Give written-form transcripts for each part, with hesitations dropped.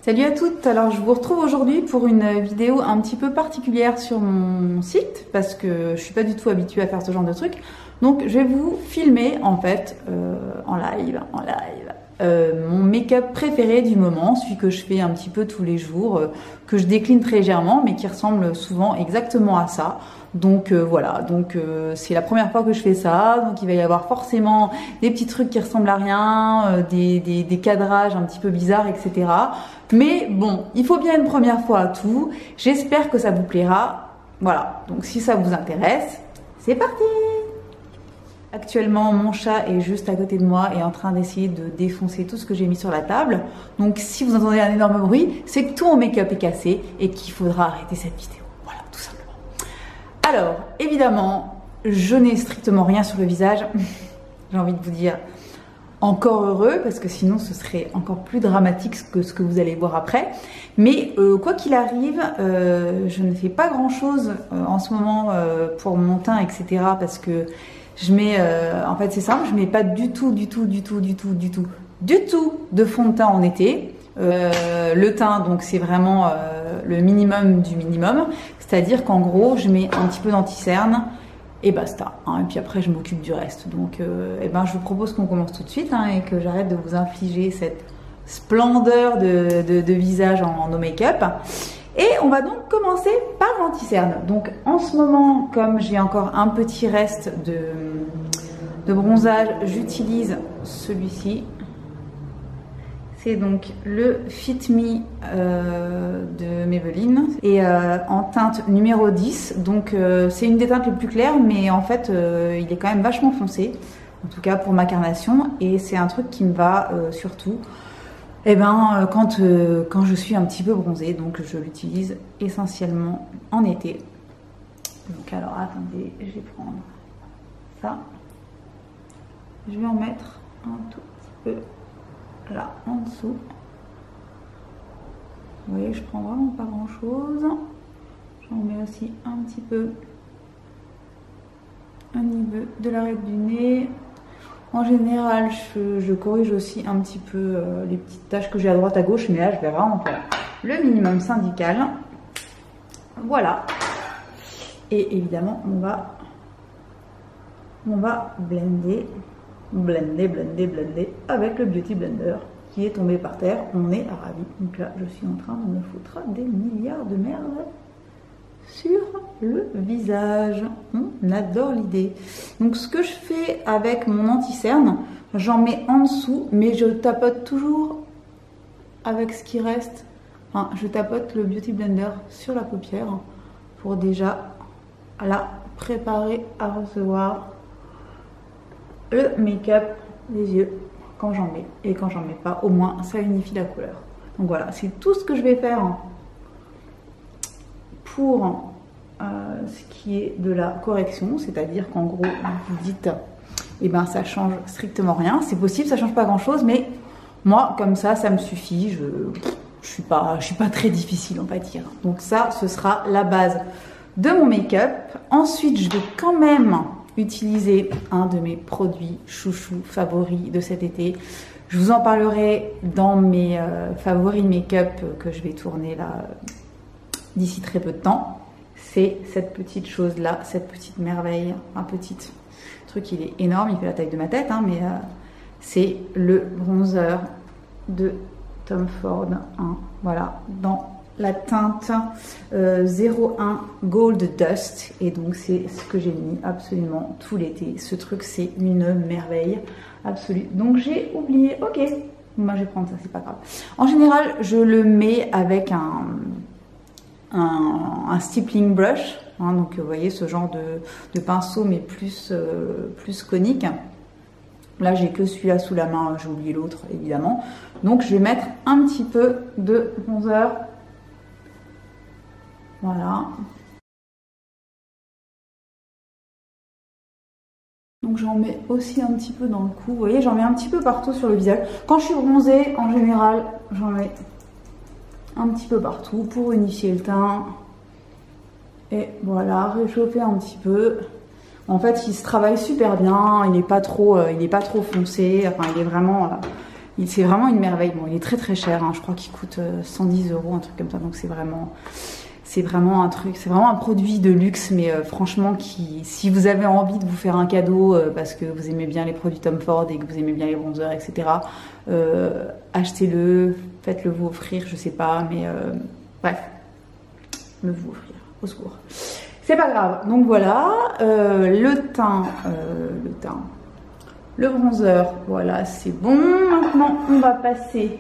Salut à toutes, alors je vous retrouve aujourd'hui pour une vidéo un petit peu particulière sur mon site parce que je suis pas du tout habituée à faire ce genre de truc. Donc je vais vous filmer en fait en live mon make-up préféré du moment, celui que je fais un petit peu tous les jours, que je décline très légèrement mais qui ressemble souvent exactement à ça. Donc voilà, donc c'est la première fois que je fais ça, donc il va y avoir forcément des petits trucs qui ressemblent à rien, des cadrages un petit peu bizarres, etc. Mais bon, il faut bien une première fois à tout. J'espère que ça vous plaira. Voilà, donc si ça vous intéresse, c'est parti! Actuellement, mon chat est juste à côté de moi et en train d'essayer de défoncer tout ce que j'ai mis sur la table. Donc si vous entendez un énorme bruit, c'est que tout mon make-up est cassé et qu'il faudra arrêter cette vidéo. Voilà, tout simplement. Alors, évidemment, je n'ai strictement rien sur le visage. J'ai envie de vous dire encore heureux, parce que sinon ce serait encore plus dramatique que ce que vous allez voir après. Mais quoi qu'il arrive, je ne fais pas grand chose en ce moment pour mon teint, etc. Parce que je mets, en fait c'est simple, je mets pas du tout de fond de teint en été. Le teint, donc c'est vraiment le minimum du minimum, c'est-à-dire qu'en gros je mets un petit peu d'anti-cerne et basta, hein, et puis après je m'occupe du reste. Donc je vous propose qu'on commence tout de suite, hein, et que j'arrête de vous infliger cette splendeur de visage en no make-up. Et on va donc commencer par l'anti-cerne. Donc en ce moment, comme j'ai encore un petit reste de bronzage, j'utilise celui-ci. C'est donc le Fit Me de Maybelline et en teinte numéro 10. Donc c'est une des teintes les plus claires, mais en fait il est quand même vachement foncé, en tout cas pour ma carnation, et c'est un truc qui me va surtout quand je suis un petit peu bronzée. Donc je l'utilise essentiellement en été. Donc alors attendez, je vais prendre ça, je vais en mettre un tout petit peu là en dessous. Vous voyez, je prends vraiment pas grand chose. J'en mets aussi un petit peu au niveau de l'arête du nez. En général, je corrige aussi un petit peu les petites taches que j'ai à droite à gauche, mais là je vais vraiment faire le minimum syndical. Voilà. Et évidemment, on va blender avec le Beauty Blender qui est tombé par terre. On est ravis. Donc là, je suis en train de me foutre des milliards de merde sur le visage. On adore l'idée. Donc ce que je fais avec mon anti-cerne, j'en mets en dessous, mais je tapote toujours avec ce qui reste. Enfin, je tapote le Beauty Blender sur la paupière pour déjà la préparer à recevoir le make-up des yeux quand j'en mets, et quand j'en mets pas, au moins ça unifie la couleur. Donc voilà, c'est tout ce que je vais faire pour ce qui est de la correction, c'est-à-dire qu'en gros vous dites ça change strictement rien. C'est possible, ça change pas grand chose, mais moi comme ça me suffit. Je suis pas très difficile, on va dire. Donc ça, ce sera la base de mon make-up. Ensuite, je vais quand même utiliser un de mes produits chouchous favoris de cet été. Je vous en parlerai dans mes favoris make-up que je vais tourner là d'ici très peu de temps. C'est cette petite chose là, cette petite merveille, un petit truc, il est énorme, il fait la taille de ma tête, hein, mais c'est le bronzer de Tom Ford, hein, voilà, dans la teinte 01 Gold Dust, et donc c'est ce que j'ai mis absolument tout l'été. Ce truc, c'est une merveille absolue. Donc j'ai oublié, ok, moi je vais prendre ça, c'est pas grave. En général, je le mets avec un stippling brush, hein, donc vous voyez ce genre de pinceau, mais plus conique. Là j'ai que celui-là sous la main, j'ai oublié l'autre évidemment. Donc je vais mettre un petit peu de bronzer. Voilà. Donc j'en mets aussi un petit peu dans le cou. Vous voyez, j'en mets un petit peu partout sur le visage. Quand je suis bronzée, en général, j'en mets un petit peu partout pour unifier le teint. Et voilà, réchauffer un petit peu. En fait, il se travaille super bien. Il n'est pas trop foncé. Enfin, il est vraiment C'est vraiment une merveille. Bon, il est très très cher, hein. Je crois qu'il coûte 110 €, un truc comme ça. Donc c'est vraiment un truc, c'est vraiment un produit de luxe, mais franchement, si vous avez envie de vous faire un cadeau parce que vous aimez bien les produits Tom Ford et que vous aimez bien les bronzers, etc., achetez-le, faites-le vous offrir, je sais pas, mais bref, le vous offrir, au secours. C'est pas grave. Donc voilà, le teint, le bronzer, voilà, c'est bon. Maintenant, on va passer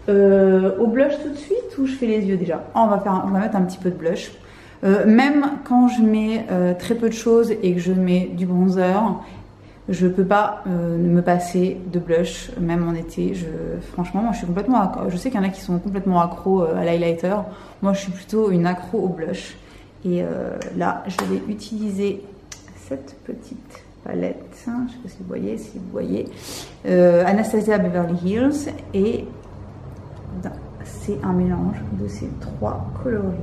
au blush tout de suite ou je fais les yeux déjà? On va mettre un petit peu de blush. Même quand je mets très peu de choses et que je mets du bronzer, je peux pas me passer de blush, même en été. Franchement, moi je suis complètement accro. Je sais qu'il y en a qui sont complètement accros à l'highlighter. Moi je suis plutôt une accro au blush. Et là, je vais utiliser cette petite palette. Je ne sais pas si vous voyez, Anastasia Beverly Hills, et c'est un mélange de ces 3 coloris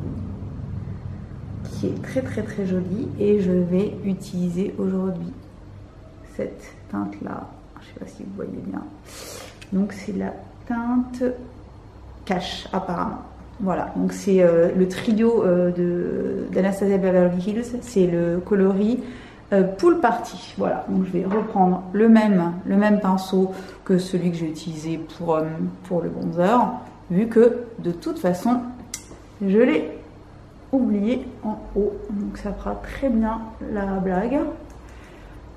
qui est très très très joli, et je vais utiliser aujourd'hui cette teinte là, je ne sais pas si vous voyez bien, donc c'est la teinte Cash apparemment. Voilà, donc c'est le trio d'Anastasia Beverly Hills, c'est le coloris Pool Party. Voilà, donc je vais reprendre le même pinceau que celui que j'ai utilisé pour le bronzer, vu que de toute façon je l'ai oublié en haut, donc ça fera très bien la blague.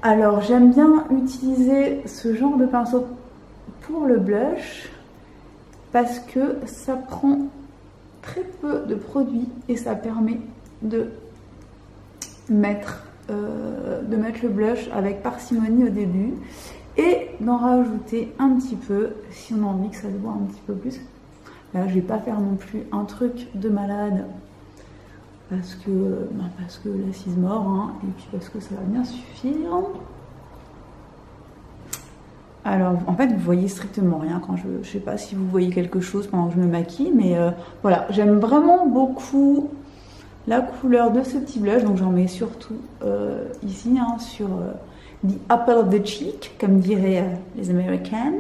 Alors j'aime bien utiliser ce genre de pinceau pour le blush parce que ça prend très peu de produits et ça permet de mettre le blush avec parcimonie au début et d'en rajouter un petit peu si on a envie que ça se voit un petit peu plus. Là je vais pas faire non plus un truc de malade parce que l'assise mort, hein, et puis parce que ça va bien suffire. Alors en fait vous voyez strictement rien quand je sais pas si vous voyez quelque chose pendant que je me maquille, mais voilà, j'aime vraiment beaucoup la couleur de ce petit blush, donc j'en mets surtout ici, hein, sur the apple of the cheek, comme diraient les Américaines.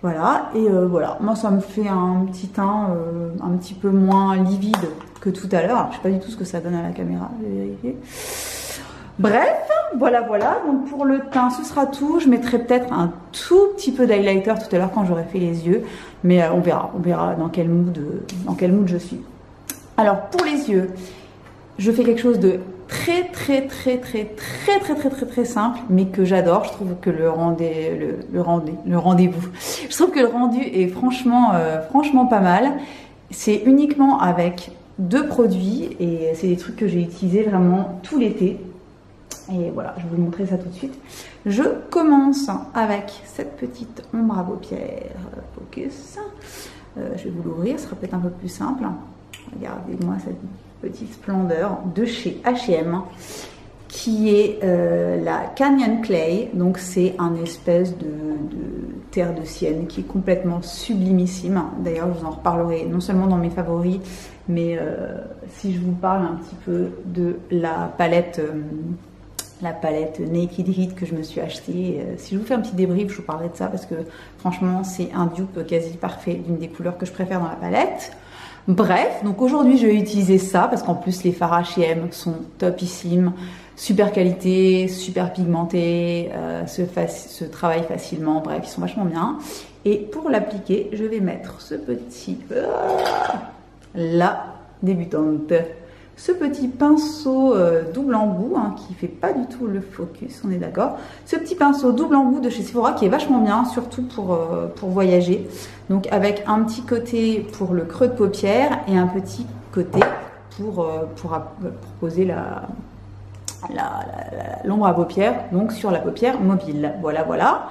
Voilà, et voilà, moi ça me fait un petit teint un petit peu moins livide que tout à l'heure. Je sais pas du tout ce que ça donne à la caméra, je vais vérifier. Bref, voilà, donc pour le teint ce sera tout. Je mettrai peut-être un tout petit peu d'highlighter tout à l'heure quand j'aurai fait les yeux, mais on verra dans quel mood je suis. Alors pour les yeux, je fais quelque chose de très simple, mais que j'adore. Je trouve que le rendez-vous, je trouve que le rendu est franchement pas mal. C'est uniquement avec 2 produits et c'est des trucs que j'ai utilisés vraiment tout l'été. Et voilà, je vais vous montrer ça tout de suite. Je commence avec cette petite ombre à paupières Focus. Je vais vous l'ouvrir, ce sera peut-être un peu plus simple. Regardez-moi cette petite splendeur de chez H&M qui est la Canyon Clay. Donc c'est un espèce de terre de sienne qui est complètement sublimissime. D'ailleurs je vous en reparlerai non seulement dans mes favoris, mais si je vous parle un petit peu de la palette Naked Heat que je me suis achetée. Si je vous fais un petit débrief, je vous parlerai de ça parce que franchement c'est un dupe quasi parfait d'une des couleurs que je préfère dans la palette. Bref, donc aujourd'hui je vais utiliser ça parce qu'en plus les fards H&M sont topissimes, super qualité, super pigmentés, se travaillent facilement, bref ils sont vachement bien. Et pour l'appliquer, je vais mettre ce petit, la débutante, ce petit pinceau double embout, hein, qui fait pas du tout le focus, on est d'accord. Ce petit pinceau double embout de chez Sephora qui est vachement bien, surtout pour voyager. Donc avec un petit côté pour le creux de paupière et un petit côté pour poser l'ombre à paupières, donc sur la paupière mobile. Voilà.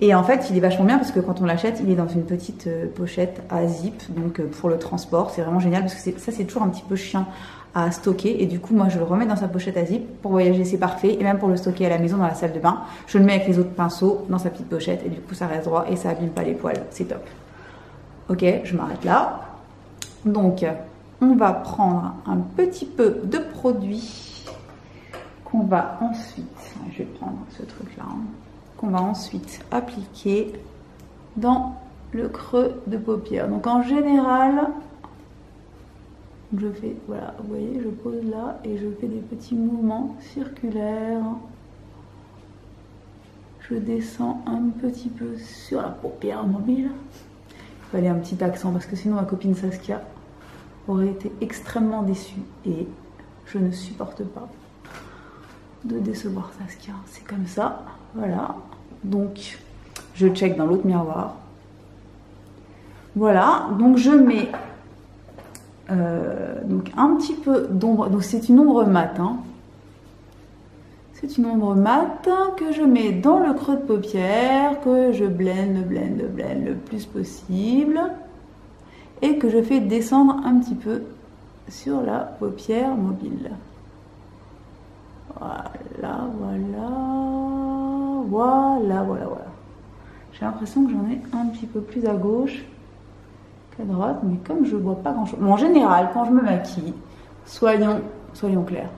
Et en fait, il est vachement bien parce que quand on l'achète, il est dans une petite pochette à zip, donc pour le transport, c'est vraiment génial parce que ça c'est toujours un petit peu chiant à stocker, et du coup moi je le remets dans sa pochette à zip. Pour voyager c'est parfait, et même pour le stocker à la maison dans la salle de bain, je le mets avec les autres pinceaux dans sa petite pochette et du coup ça reste droit et ça abîme pas les poils, c'est top. Ok, je m'arrête là. Donc on va prendre un petit peu de produit qu'on va ensuite, je vais prendre ce truc là, qu'on va ensuite appliquer dans le creux de paupière. Donc en général, je fais, voilà, vous voyez, je pose là et je fais des petits mouvements circulaires. Je descends un petit peu sur la paupière mobile. Il fallait un petit accent parce que sinon ma copine Saskia aurait été extrêmement déçue et je ne supporte pas de décevoir Saskia. C'est comme ça, voilà. Donc je check dans l'autre miroir. Voilà, donc je mets donc un petit peu d'ombre. Donc c'est une ombre mat, hein. C'est une ombre mat que je mets dans le creux de paupière, que je blende le plus possible et que je fais descendre un petit peu sur la paupière mobile. Voilà. J'ai l'impression que j'en ai un petit peu plus à gauche qu'à droite, mais comme je vois pas grand chose. Bon, en général, quand je me maquille, soyons clairs.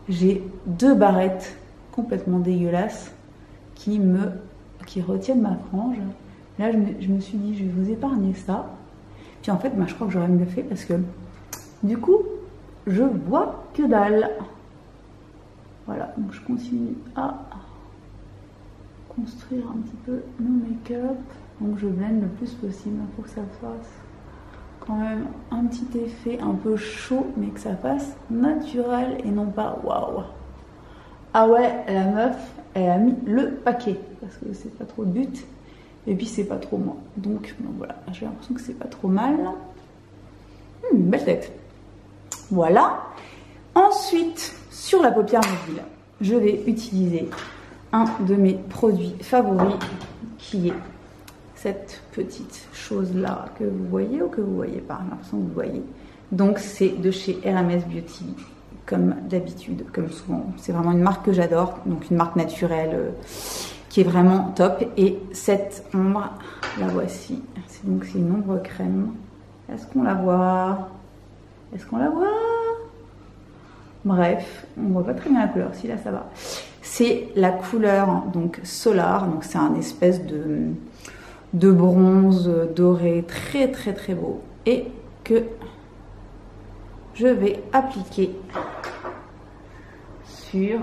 J'ai 2 barrettes complètement dégueulasses qui retiennent ma frange. Là, je me suis dit, je vais vous épargner ça. Puis en fait, je crois que j'aurais mieux fait parce que du coup, je vois que dalle. Voilà, donc je continue à construire un petit peu mon make-up. Donc je blende le plus possible pour que ça fasse quand même un petit effet un peu chaud, mais que ça fasse naturel et non pas waouh. Ah ouais, la meuf, elle a mis le paquet parce que c'est pas trop le but et puis c'est pas trop moi. Donc voilà, j'ai l'impression que c'est pas trop mal. Belle tête. Voilà. Ensuite, sur la paupière mobile, je vais utiliser un de mes produits favoris qui est cette petite chose là que vous voyez ou que vous voyez pas. J'ai l'impression que vous voyez. Donc c'est de chez RMS Beauty, comme d'habitude, comme souvent. C'est vraiment une marque que j'adore, donc une marque naturelle qui est vraiment top. Et cette ombre, la voici. C'est une ombre crème. Est-ce qu'on la voit? Est-ce qu'on la voit? Bref, on voit pas très bien la couleur. Si là ça va. C'est la couleur donc Solar. Donc c'est un espèce de bronze doré très très très beau et que je vais appliquer sur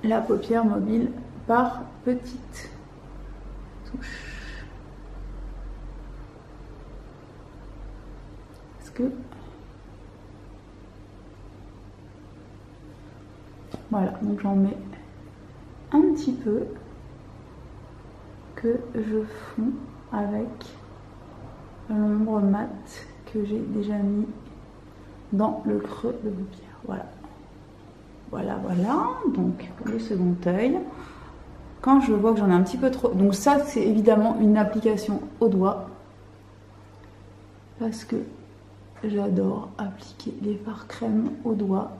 la paupière mobile par petites touches. Parce que voilà, donc j'en mets un petit peu que je fonds avec l'ombre mat que j'ai déjà mis dans le creux de paupière. Voilà. Donc le second œil. Quand je vois que j'en ai un petit peu trop, donc ça c'est évidemment une application au doigt parce que j'adore appliquer les fards crème au doigt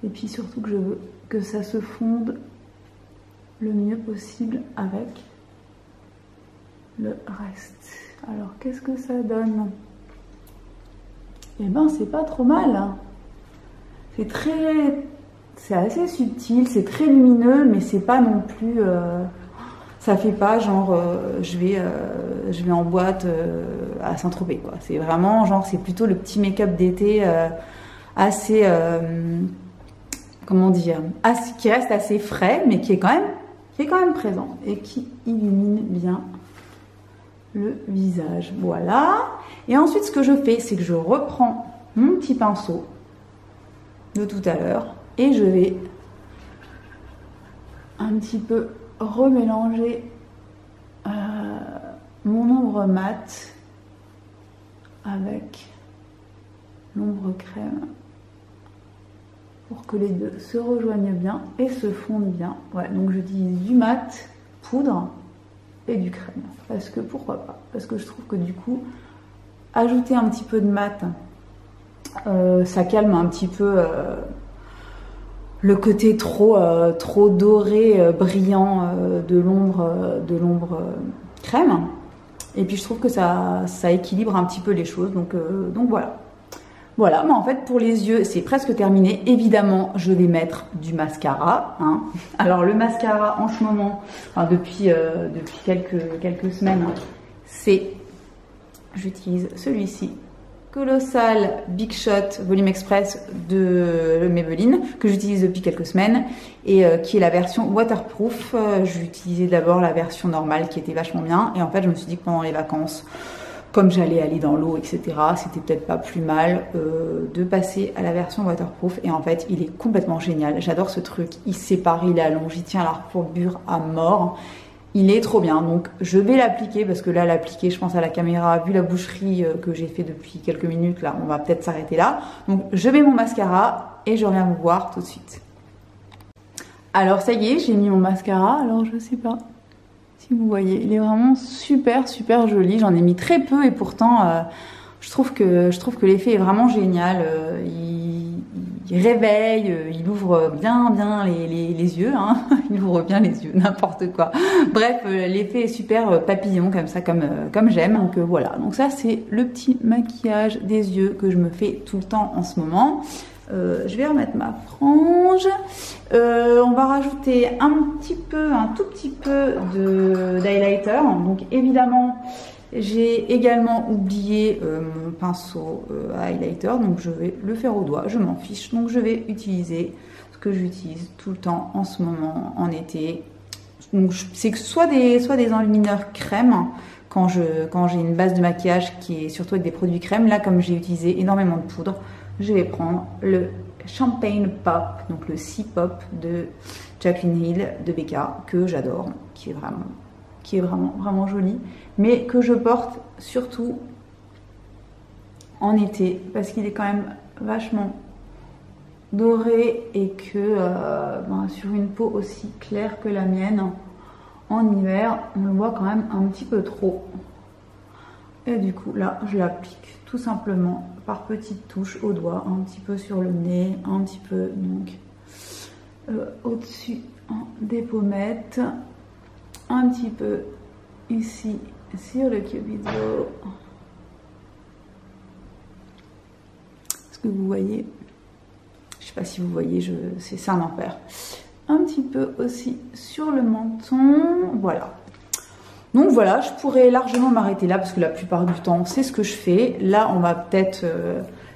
et puis surtout que je veux que ça se fonde le mieux possible avec le reste. Alors qu'est-ce que ça donne? Eh ben c'est pas trop mal, hein. C'est assez subtil, c'est très lumineux, mais c'est pas non plus ça fait pas genre je vais en boîte à Saint-Tropez quoi. C'est vraiment genre, c'est plutôt le petit make-up d'été assez comment dire, qui reste assez frais, mais qui est quand même présent et qui illumine bien le visage. Voilà. Et ensuite, ce que je fais, c'est que je reprends mon petit pinceau de tout à l'heure et je vais un petit peu remélanger mon ombre mat avec l'ombre crème pour que les deux se rejoignent bien et se fondent bien. Ouais, donc j'utilise du mat, poudre et du crème. Parce que pourquoi pas? Parce que je trouve que du coup, ajouter un petit peu de mat, ça calme un petit peu le côté trop doré, brillant de l'ombre crème. Et puis je trouve que ça équilibre un petit peu les choses. Donc voilà. Voilà, mais en fait pour les yeux c'est presque terminé. Évidemment je vais mettre du mascara, hein. Alors le mascara en ce moment, enfin, depuis quelques semaines, j'utilise celui-ci, Colossal Big Shot Volume Express de Maybelline, que j'utilise depuis quelques semaines, et qui est la version waterproof. J'utilisais d'abord la version normale qui était vachement bien, et en fait je me suis dit que pendant les vacances, comme j'allais aller dans l'eau, etc., c'était peut-être pas plus mal de passer à la version waterproof. Et en fait, il est complètement génial. J'adore ce truc. Il se sépare, il allonge, il tient la courbure à mort. Il est trop bien. Donc, je vais l'appliquer parce que là, l'appliquer, je pense à la caméra, vu la boucherie que j'ai fait depuis quelques minutes, là, on va peut-être s'arrêter là. Donc, je mets mon mascara et je reviens vous voir tout de suite. Alors, ça y est, j'ai mis mon mascara. Alors, je sais pas si vous voyez, il est vraiment super super joli. J'en ai mis très peu et pourtant je trouve que l'effet est vraiment génial. Il réveille, il ouvre bien les yeux, hein. Il ouvre bien les yeux, n'importe quoi. Bref, l'effet est super papillon comme ça, comme j'aime. Donc voilà, donc ça c'est le petit maquillage des yeux que je me fais tout le temps en ce moment. Je vais remettre ma frange. On va rajouter un tout petit peu d'highlighter. Donc évidemment, j'ai également oublié mon pinceau à highlighter. Donc je vais le faire au doigt. Je m'en fiche. Donc je vais utiliser ce que j'utilise tout le temps en ce moment en été. Donc c'est soit des enlumineurs crème quand j'ai une base de maquillage qui est surtout avec des produits crème. Là, comme j'ai utilisé énormément de poudre, je vais prendre le Champagne Pop, donc le C-Pop de Jaclyn Hill de Becca, que j'adore, qui est vraiment joli, mais que je porte surtout en été, parce qu'il est quand même vachement doré et que sur une peau aussi claire que la mienne, en hiver, on le voit quand même un petit peu trop. Et du coup, là, je l'applique tout simplement par petites touches au doigt, un petit peu sur le nez, un petit peu donc au-dessus des pommettes, un petit peu ici sur le cubido. Est-ce que vous voyez? Je sais pas si vous voyez, c'est un enfer. Un petit peu aussi sur le menton, voilà. Donc voilà, je pourrais largement m'arrêter là parce que la plupart du temps, c'est ce que je fais. Là, on va peut-être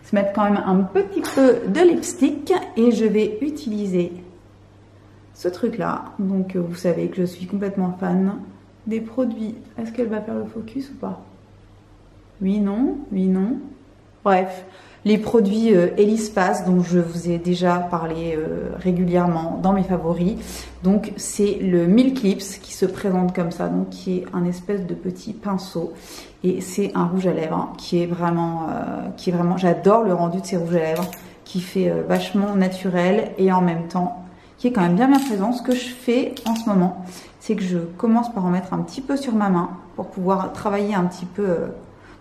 se mettre quand même un petit peu de lipstick et je vais utiliser ce truc-là. Donc vous savez que je suis complètement fan des produits. Est-ce qu'elle va faire le focus ou pas? Oui, non, oui, non. Bref, les produits Elispace dont je vous ai déjà parlé régulièrement dans mes favoris. Donc c'est le Milk Lips qui se présente comme ça, donc qui est un espèce de petit pinceau et c'est un rouge à lèvres qui est vraiment, j'adore le rendu de ces rouges à lèvres qui fait vachement naturel et en même temps qui est quand même bien présent. Ce que je fais en ce moment, c'est que je commence par en mettre un petit peu sur ma main pour pouvoir travailler un petit peu,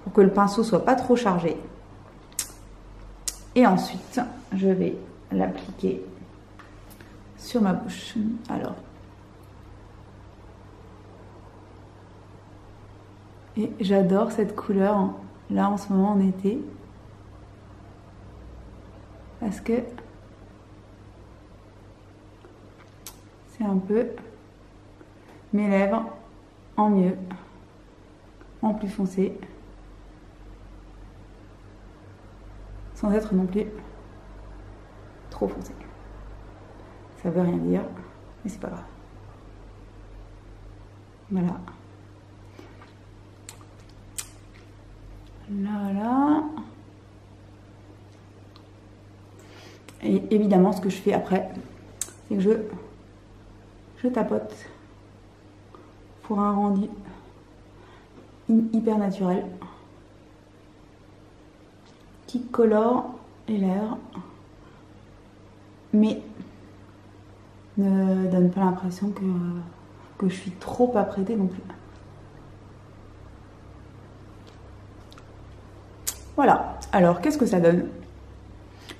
pour que le pinceau soit pas trop chargé. Et ensuite, je vais l'appliquer sur ma bouche. Alors. Et j'adore cette couleur, hein, là en ce moment en été. Parce que c'est un peu mes lèvres en mieux, en plus foncé. Sans être non plus trop foncé. Ça veut rien dire, mais c'est pas grave. Voilà. Là. Et évidemment, ce que je fais après, c'est que je tapote pour un rendu hyper naturel qui colore les lèvres, mais ne donne pas l'impression que je suis trop apprêtée non plus. Voilà, alors qu'est-ce que ça donne?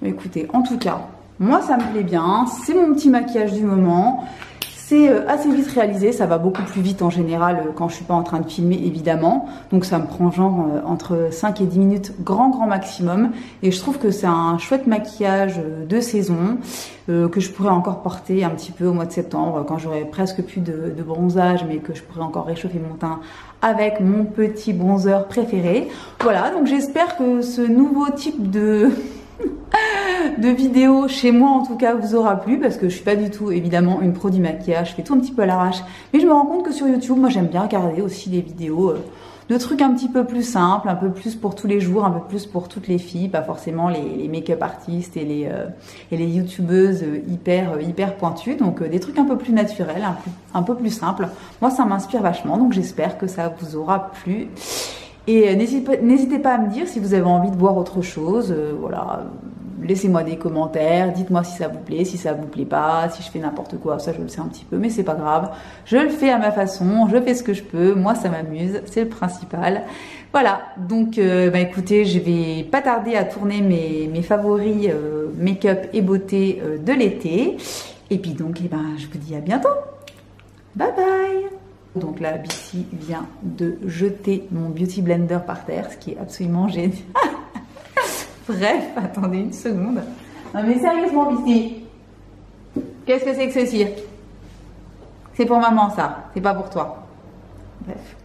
Écoutez, en tout cas, moi ça me plaît bien, c'est mon petit maquillage du moment, C'est assez vite réalisé, ça va beaucoup plus vite en général quand je suis pas en train de filmer évidemment. Donc ça me prend genre entre 5 et 10 minutes grand maximum. Et je trouve que c'est un chouette maquillage de saison que je pourrais encore porter un petit peu au mois de septembre quand j'aurai presque plus de bronzage mais que je pourrais encore réchauffer mon teint avec mon petit bronzer préféré. Voilà, donc j'espère que ce nouveau type de vidéo chez moi en tout cas vous aura plu, parce que je suis pas du tout évidemment une pro du maquillage, je fais tout un petit peu à l'arrache, mais je me rends compte que sur YouTube moi j'aime bien regarder aussi des vidéos de trucs un petit peu plus simples, un peu plus pour tous les jours, un peu plus pour toutes les filles, pas forcément les make-up artistes et les youtubeuses hyper pointues, donc des trucs un peu plus naturels, un peu plus simples. Moi ça m'inspire vachement, donc j'espère que ça vous aura plu. Et n'hésitez pas à me dire si vous avez envie de voir autre chose, voilà, laissez-moi des commentaires, dites-moi si ça vous plaît, si ça vous plaît pas, si je fais n'importe quoi, ça je le sais un petit peu, mais c'est pas grave, je le fais à ma façon, je fais ce que je peux, moi ça m'amuse, c'est le principal. Voilà, donc écoutez, je vais pas tarder à tourner mes favoris make-up et beauté de l'été, et puis donc je vous dis à bientôt, bye bye. Donc là, Bissy vient de jeter mon Beauty Blender par terre, ce qui est absolument génial. Bref, attendez une seconde. Non mais sérieusement, Bissy, qu'est-ce que c'est que ceci? C'est pour maman ça, c'est pas pour toi. Bref.